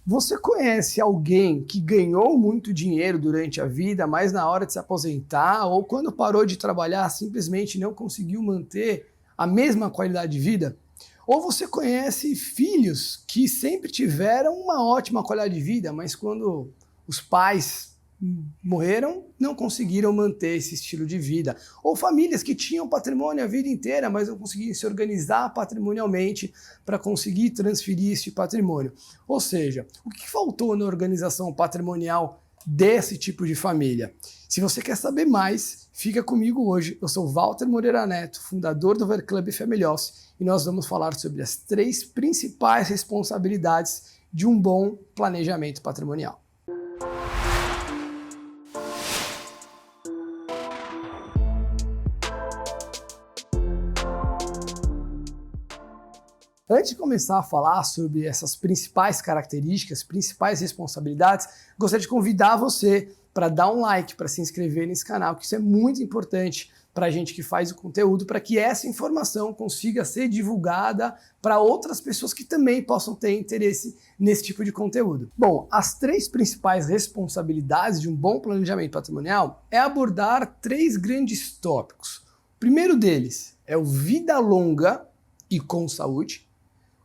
Você conhece alguém que ganhou muito dinheiro durante a vida, mas na hora de se aposentar ou quando parou de trabalhar simplesmente não conseguiu manter a mesma qualidade de vida? Ou você conhece filhos que sempre tiveram uma ótima qualidade de vida, mas quando os pais morreram, não conseguiram manter esse estilo de vida. Ou famílias que tinham patrimônio a vida inteira, mas não conseguiam se organizar patrimonialmente para conseguir transferir esse patrimônio. Ou seja, o que faltou na organização patrimonial desse tipo de família? Se você quer saber mais, fica comigo hoje. Eu sou Walter Moreira Neto, fundador do Overclub Family Office, e nós vamos falar sobre as 3 principais responsabilidades de um bom planejamento patrimonial. Antes de começar a falar sobre essas principais características, principais responsabilidades, gostaria de convidar você para dar um like, para se inscrever nesse canal, que isso é muito importante para a gente que faz o conteúdo, para que essa informação consiga ser divulgada para outras pessoas que também possam ter interesse nesse tipo de conteúdo. Bom, as 3 principais responsabilidades de um bom planejamento patrimonial é abordar 3 grandes tópicos. O primeiro deles é o vida longa e com saúde.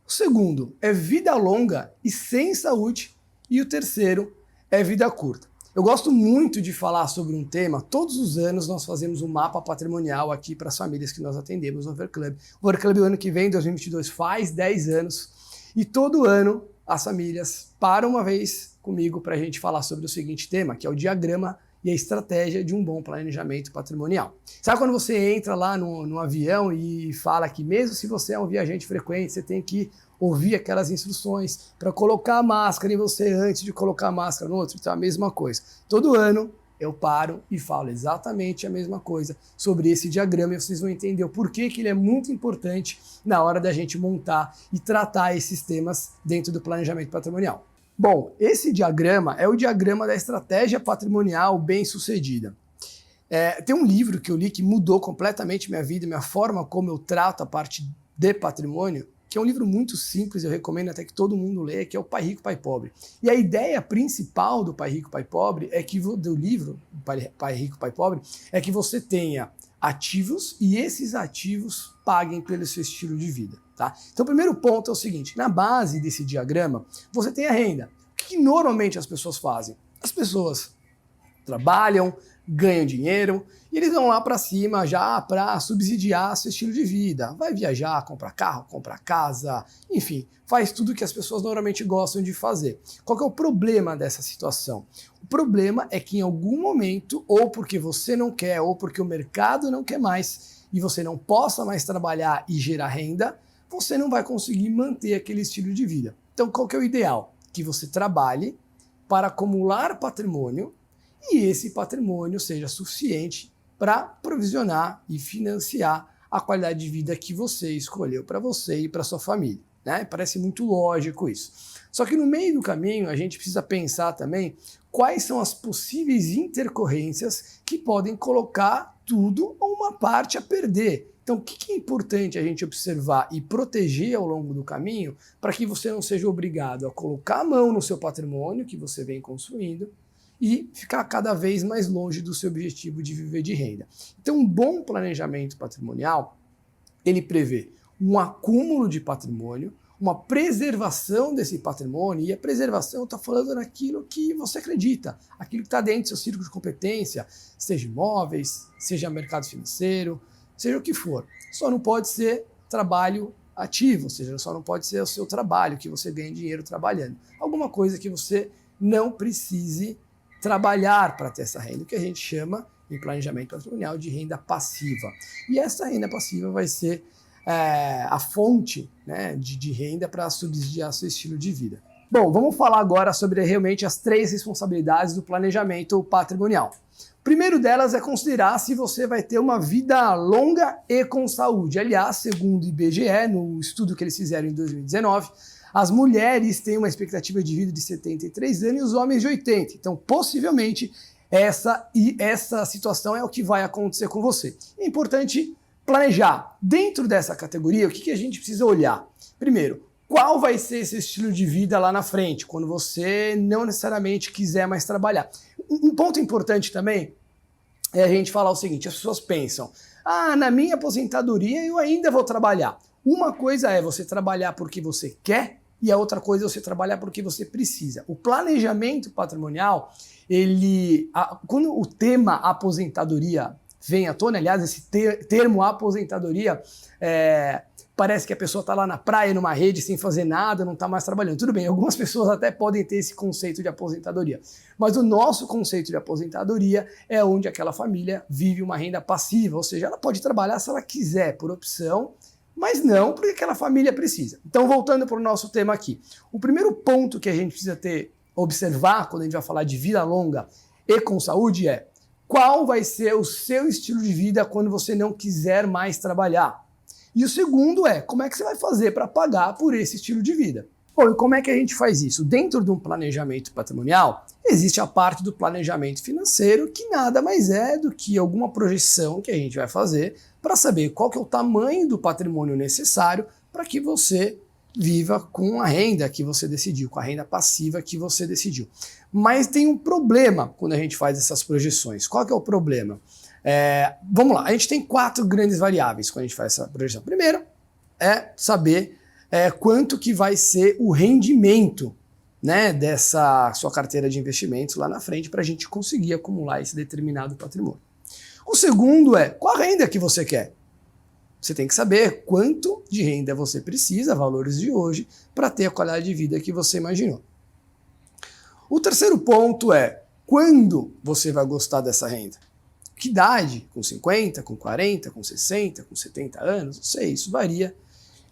O segundo é vida longa e sem saúde. E o terceiro é vida curta. Eu gosto muito de falar sobre um tema. Todos os anos nós fazemos um mapa patrimonial aqui para as famílias que nós atendemos no Overclub. O Overclub, o ano que vem, 2022, faz 10 anos. E todo ano as famílias param uma vez comigo para a gente falar sobre o seguinte tema, que é o diagrama e a estratégia de um bom planejamento patrimonial. Sabe quando você entra lá no avião e fala que mesmo se você é um viajante frequente, você tem que ouvir aquelas instruções para colocar a máscara em você antes de colocar a máscara no outro? Então é a mesma coisa. Todo ano eu paro e falo exatamente a mesma coisa sobre esse diagrama e vocês vão entender o porquê que ele é muito importante na hora da gente montar e tratar esses temas dentro do planejamento patrimonial. Bom, esse diagrama é o diagrama da estratégia patrimonial bem-sucedida. Tem um livro que eu li que mudou completamente minha vida, minha forma como eu trato a parte de patrimônio, que é um livro muito simples, eu recomendo até que todo mundo leia, que é o Pai Rico, Pai Pobre. E a ideia principal do Pai Rico, Pai Pobre, do livro Pai Rico, Pai Pobre, é que você tenha ativos e esses ativos paguem pelo seu estilo de vida. Tá? Então o primeiro ponto é o seguinte, na base desse diagrama, você tem a renda. O que normalmente as pessoas fazem? As pessoas trabalham, ganham dinheiro e eles vão lá para cima já para subsidiar seu estilo de vida. Vai viajar, compra carro, compra casa, enfim, faz tudo que as pessoas normalmente gostam de fazer. Qual que é o problema dessa situação? O problema é que em algum momento, ou porque você não quer, ou porque o mercado não quer mais, e você não possa mais trabalhar e gerar renda, você não vai conseguir manter aquele estilo de vida. Então qual que é o ideal? Que você trabalhe para acumular patrimônio e esse patrimônio seja suficiente para provisionar e financiar a qualidade de vida que você escolheu para você e para sua família. Né? Parece muito lógico isso. Só que no meio do caminho a gente precisa pensar também quais são as possíveis intercorrências que podem colocar tudo ou uma parte a perder. Então o que é importante a gente observar e proteger ao longo do caminho para que você não seja obrigado a colocar a mão no seu patrimônio que você vem construindo e ficar cada vez mais longe do seu objetivo de viver de renda. Então, um bom planejamento patrimonial, ele prevê um acúmulo de patrimônio, uma preservação desse patrimônio, e a preservação está falando naquilo que você acredita, aquilo que está dentro do seu círculo de competência, seja imóveis, seja mercado financeiro, seja o que for. Só não pode ser trabalho ativo, ou seja, só não pode ser o seu trabalho, que você ganha dinheiro trabalhando. Alguma coisa que você não precise trabalhar para ter essa renda, que a gente chama em planejamento patrimonial de renda passiva. E essa renda passiva vai ser a fonte, né, de renda para subsidiar seu estilo de vida. Bom, vamos falar agora sobre realmente as 3 responsabilidades do planejamento patrimonial. O primeiro delas é considerar se você vai ter uma vida longa e com saúde. Aliás, segundo o IBGE, no estudo que eles fizeram em 2019, as mulheres têm uma expectativa de vida de 73 anos e os homens de 80. Então, possivelmente, essa situação é o que vai acontecer com você. É importante planejar. Dentro dessa categoria, o que a gente precisa olhar? Primeiro, qual vai ser esse estilo de vida lá na frente, quando você não necessariamente quiser mais trabalhar. Um ponto importante também é a gente falar o seguinte: as pessoas pensam, na minha aposentadoria eu ainda vou trabalhar. Uma coisa é você trabalhar porque você quer e a outra coisa é você trabalhar porque você precisa. O planejamento patrimonial, quando o tema aposentadoria vem à tona, aliás, esse termo aposentadoria, parece que a pessoa está lá na praia, numa rede, sem fazer nada, não está mais trabalhando. Tudo bem, algumas pessoas até podem ter esse conceito de aposentadoria. Mas o nosso conceito de aposentadoria é onde aquela família vive uma renda passiva, ou seja, ela pode trabalhar se ela quiser, por opção, mas não porque aquela família precisa. Então, voltando para o nosso tema aqui. O primeiro ponto que a gente precisa observar quando a gente vai falar de vida longa e com saúde é: qual vai ser o seu estilo de vida quando você não quiser mais trabalhar? E o segundo é, como é que você vai fazer para pagar por esse estilo de vida? Bom, e como é que a gente faz isso? Dentro de um planejamento patrimonial, existe a parte do planejamento financeiro, que nada mais é do que alguma projeção que a gente vai fazer para saber qual que é o tamanho do patrimônio necessário para que você viva com a renda que você decidiu, com a renda passiva que você decidiu. Mas tem um problema quando a gente faz essas projeções. Qual que é o problema? Vamos lá, a gente tem 4 grandes variáveis quando a gente faz essa projeção. Primeiro é saber quanto que vai ser o rendimento, né, dessa sua carteira de investimentos lá na frente para a gente conseguir acumular esse determinado patrimônio. O segundo é qual a renda que você quer. Você tem que saber quanto de renda você precisa, valores de hoje, para ter a qualidade de vida que você imaginou. O terceiro ponto é quando você vai gostar dessa renda. Que idade? Com 50, com 40, com 60, com 70 anos? Não sei, isso varia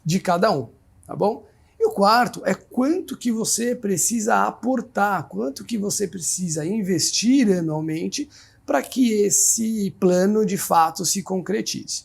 de cada um, tá bom? E o quarto é quanto que você precisa aportar, quanto que você precisa investir anualmente para que esse plano de fato se concretize.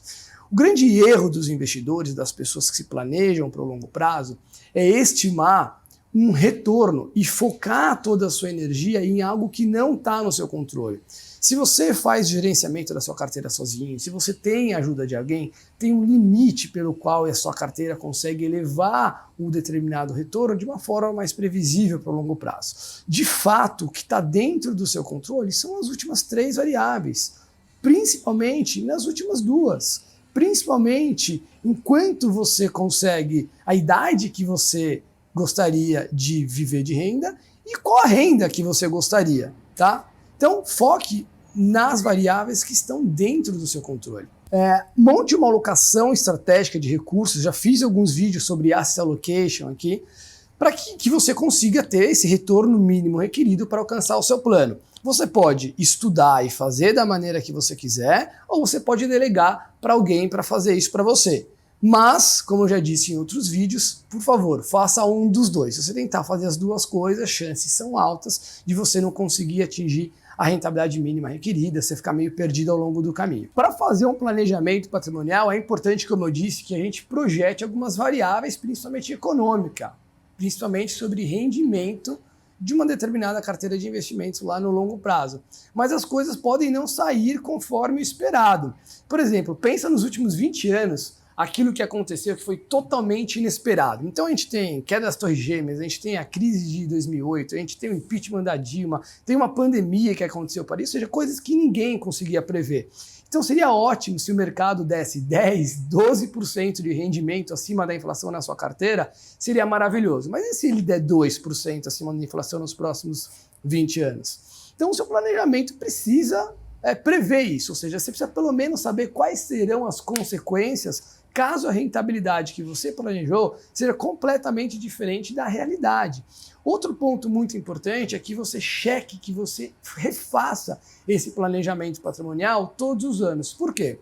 O grande erro dos investidores, das pessoas que se planejam para o longo prazo, é estimar um retorno e focar toda a sua energia em algo que não está no seu controle. Se você faz gerenciamento da sua carteira sozinho, se você tem a ajuda de alguém, tem um limite pelo qual a sua carteira consegue elevar um determinado retorno de uma forma mais previsível para o longo prazo. De fato, o que está dentro do seu controle são as últimas 3 variáveis, principalmente nas últimas 2. Principalmente enquanto você consegue a idade que você gostaria de viver de renda e qual a renda que você gostaria, tá? Então, foque nas variáveis que estão dentro do seu controle. Monte uma alocação estratégica de recursos, já fiz alguns vídeos sobre asset allocation aqui, para que você consiga ter esse retorno mínimo requerido para alcançar o seu plano. Você pode estudar e fazer da maneira que você quiser, ou você pode delegar para alguém para fazer isso para você. Mas, como eu já disse em outros vídeos, por favor, faça um dos dois. Se você tentar fazer as duas coisas, as chances são altas de você não conseguir atingir a rentabilidade mínima requerida, você ficar meio perdido ao longo do caminho. Para fazer um planejamento patrimonial, é importante, como eu disse, que a gente projete algumas variáveis, principalmente econômica, principalmente sobre rendimento de uma determinada carteira de investimentos lá no longo prazo. Mas as coisas podem não sair conforme o esperado. Por exemplo, pensa nos últimos 20 anos, aquilo que aconteceu que foi totalmente inesperado. Então a gente tem queda das Torres Gêmeas, a gente tem a crise de 2008, a gente tem o impeachment da Dilma, tem uma pandemia que aconteceu para isso, ou seja, coisas que ninguém conseguia prever. Então seria ótimo se o mercado desse 10, 12% de rendimento acima da inflação na sua carteira, seria maravilhoso. Mas e se ele der 2% acima da inflação nos próximos 20 anos? Então o seu planejamento precisa prever isso, ou seja, você precisa pelo menos saber quais serão as consequências caso a rentabilidade que você planejou seja completamente diferente da realidade. Outro ponto muito importante é que você cheque, que você refaça esse planejamento patrimonial todos os anos. Por quê?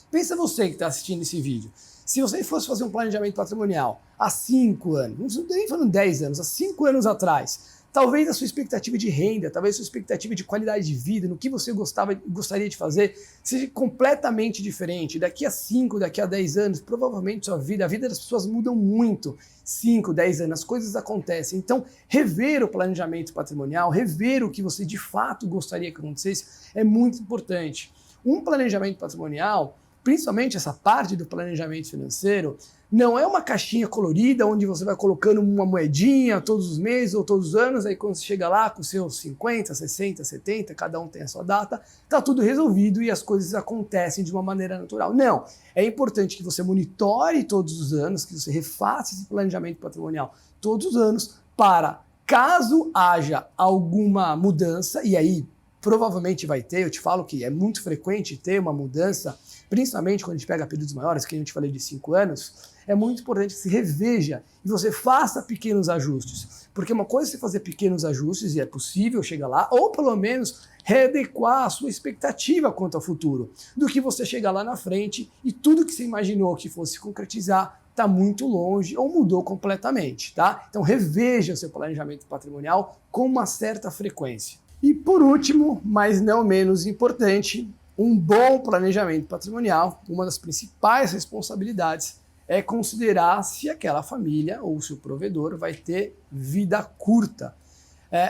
Pensa você que está assistindo esse vídeo. Se você fosse fazer um planejamento patrimonial há 5 anos, não estou nem falando 10 anos, há 5 anos atrás, talvez a sua expectativa de renda, talvez a sua expectativa de qualidade de vida, no que você gostaria de fazer, seja completamente diferente. Daqui a 5, daqui a 10 anos, provavelmente a vida das pessoas mudam muito. 5, 10 anos, as coisas acontecem. Então, rever o planejamento patrimonial, rever o que você de fato gostaria que acontecesse, é muito importante. Um planejamento patrimonial, principalmente essa parte do planejamento financeiro, Não é uma caixinha colorida onde você vai colocando uma moedinha todos os meses ou todos os anos, aí quando você chega lá com seus 50, 60, 70, cada um tem a sua data, tá tudo resolvido e as coisas acontecem de uma maneira natural. Não, é importante que você monitore todos os anos, que você refaça esse planejamento patrimonial todos os anos para, caso haja alguma mudança, e aí provavelmente vai ter, eu te falo que é muito frequente ter uma mudança, principalmente quando a gente pega períodos maiores, que a gente falei de 5 anos, é muito importante que se reveja e você faça pequenos ajustes. Porque uma coisa é você fazer pequenos ajustes, e é possível chegar lá, ou pelo menos readequar a sua expectativa quanto ao futuro, do que você chegar lá na frente e tudo que você imaginou que fosse concretizar está muito longe ou mudou completamente, tá? Então reveja o seu planejamento patrimonial com uma certa frequência. E por último, mas não menos importante, um bom planejamento patrimonial, uma das principais responsabilidades é considerar se aquela família ou o seu provedor vai ter vida curta.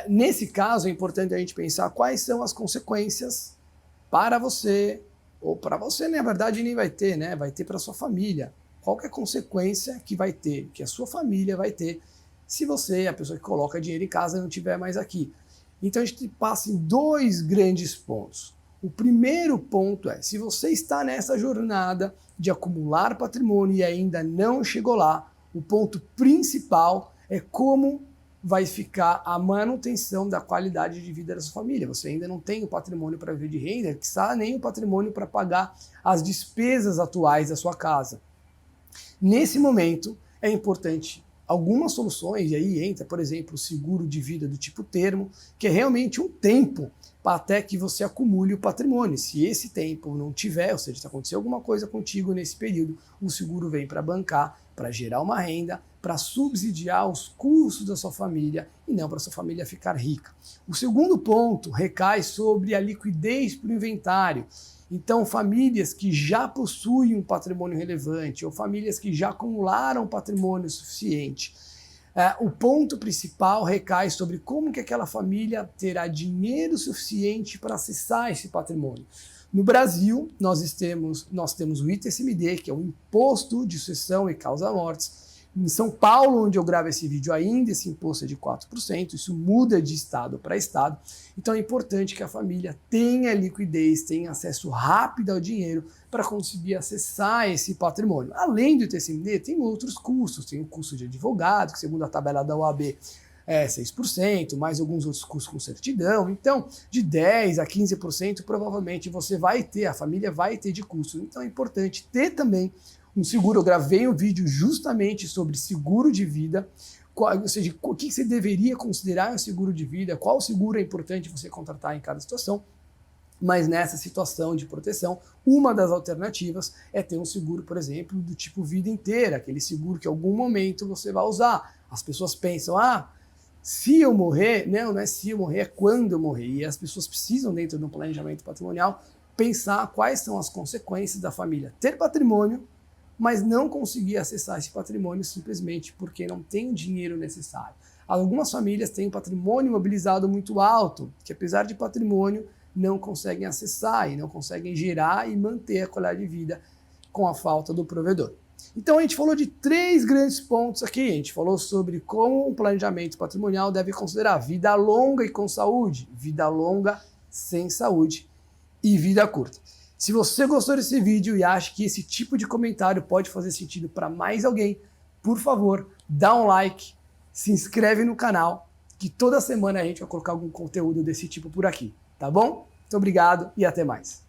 Nesse caso, é importante a gente pensar quais são as consequências para você, ou para você, na verdade, nem vai ter, né? Vai ter para sua família. Qual que é a consequência que vai ter, que a sua família vai ter, se você, a pessoa que coloca dinheiro em casa, não estiver mais aqui. Então a gente passa em 2 grandes pontos. O primeiro ponto é, se você está nessa jornada de acumular patrimônio e ainda não chegou lá, o ponto principal é como vai ficar a manutenção da qualidade de vida da sua família. Você ainda não tem o patrimônio para viver de renda, quiçá nem o patrimônio para pagar as despesas atuais da sua casa. Nesse momento, é importante algumas soluções, e aí entra, por exemplo, o seguro de vida do tipo termo, que é realmente um tempo até que você acumule o patrimônio. Se esse tempo não tiver, ou seja, se acontecer alguma coisa contigo nesse período, o seguro vem para bancar, para gerar uma renda, para subsidiar os custos da sua família e não para sua família ficar rica. O segundo ponto recai sobre a liquidez para o inventário. Então, famílias que já possuem um patrimônio relevante ou famílias que já acumularam patrimônio suficiente, o ponto principal recai sobre como que aquela família terá dinheiro suficiente para acessar esse patrimônio. No Brasil, nós temos o ITCMD, que é o Imposto de Sucessão e Causa-Mortes. Em São Paulo, onde eu gravo esse vídeo, ainda esse imposto é de 4%, isso muda de estado para estado. Então é importante que a família tenha liquidez, tenha acesso rápido ao dinheiro para conseguir acessar esse patrimônio. Além do ITCMD, tem outros custos, tem o custo de advogado, que segundo a tabela da OAB é 6%, mais alguns outros custos com certidão. Então, de 10% a 15% provavelmente a família vai ter de custo. Então é importante ter também um seguro. Eu gravei um vídeo justamente sobre seguro de vida, ou seja, o que você deveria considerar um seguro de vida, qual seguro é importante você contratar em cada situação. Mas nessa situação de proteção, uma das alternativas é ter um seguro, por exemplo, do tipo vida inteira, aquele seguro que em algum momento você vai usar. As pessoas pensam, se eu morrer, não é se eu morrer, é quando eu morrer. E as pessoas precisam, dentro do planejamento patrimonial, pensar quais são as consequências da família ter patrimônio, mas não conseguir acessar esse patrimônio simplesmente porque não tem o dinheiro necessário. Algumas famílias têm um patrimônio imobilizado muito alto, que apesar de patrimônio, não conseguem acessar e não conseguem gerar e manter a qualidade de vida com a falta do provedor. Então a gente falou de 3 grandes pontos aqui. A gente falou sobre como o planejamento patrimonial deve considerar vida longa e com saúde, vida longa sem saúde e vida curta. Se você gostou desse vídeo e acha que esse tipo de comentário pode fazer sentido para mais alguém, por favor, dá um like, se inscreve no canal, que toda semana a gente vai colocar algum conteúdo desse tipo por aqui, tá bom? Muito obrigado e até mais.